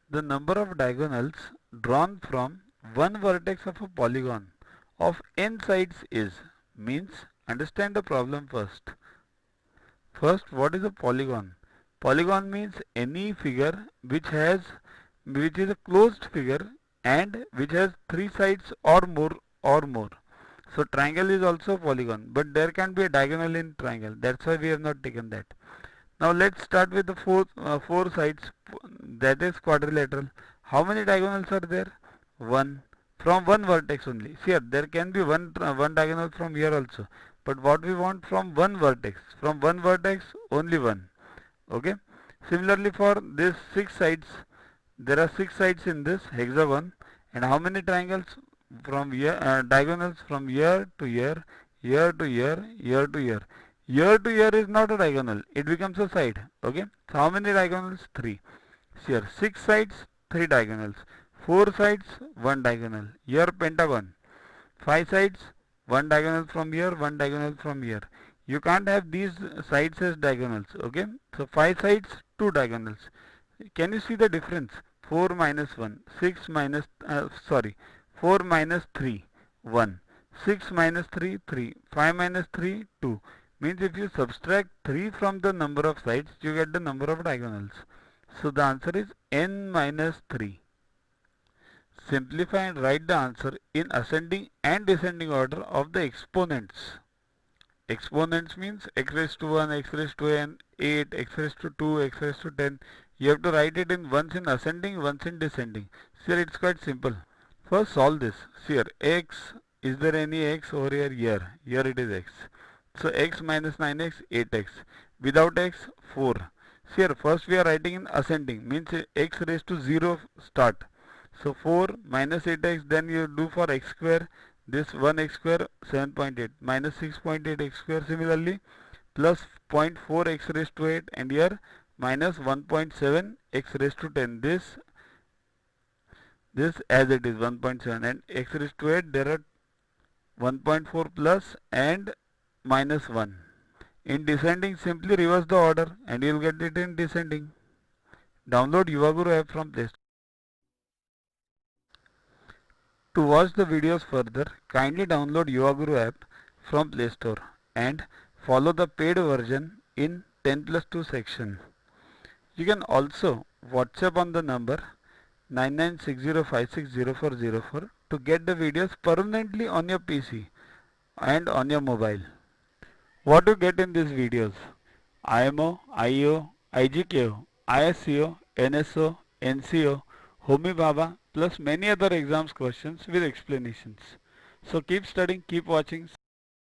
The number of diagonals drawn from one vertex of a polygon of n sides is, means, understand the problem first. First, what is a polygon? Polygon means any figure which is a closed figure and which has three sides or more. So triangle is also a polygon, but there can be a diagonal in triangle. That's why we have not taken that. Now let's start with the four sides, that is quadrilateral. How many diagonals are there? One. From one vertex only. See here, there can be one diagonal from here also. But what we want from one vertex. From one vertex, only one. Okay. Similarly for this six sides, there are six sides in this hexagon. And how many triangles? From here, diagonals from here to here, here to here, here to here. Here to here is not a diagonal, it becomes a side. Okay, so how many diagonals? 3. Here 6 sides, 3 diagonals. 4 sides, 1 diagonal. Here pentagon. 5 sides, 1 diagonal from here, 1 diagonal from here. You can't have these sides as diagonals. Okay, so 5 sides, 2 diagonals. Can you see the difference? 4 minus 1, 4 minus 3, 1. 6 minus 3, 3. 5 minus 3, 2. Means if you subtract 3 from the number of sides, you get the number of diagonals. So the answer is n minus 3. Simplify and write the answer in ascending and descending order of the exponents. Exponents means x raised to 1, x raised to n, 8, x raised to 2, x raised to 10. You have to write it in once in ascending, once in descending. See here, it's quite simple. First solve this. See here, x, is there any x over here? Here it is x. So x minus 9x, 8x. Without x, 4. See here, first we are writing in ascending, means x raised to 0 start. So 4 minus 8x, then you do for x square, this 1x square, 7.8, minus 6.8 x square similarly, plus 0.4 x raised to 8, and here minus 1.7 x raised to 10. This as it is 1.7, and x raised to 8, there are 1.4 plus and minus 1. In descending, simply reverse the order and you will get it in descending. Download Yuvaguru app from Play Store. To watch the videos further, kindly download Yuvaguru app from Play Store and follow the paid version in 10+2 section. You can also WhatsApp on the number 9960560404 to get the videos permanently on your PC and on your mobile. What you get in these videos? IMO, IO, IGKO, ISCO, NSO, NCO, Homi Bhabha, plus many other exams questions with explanations. So keep studying, keep watching.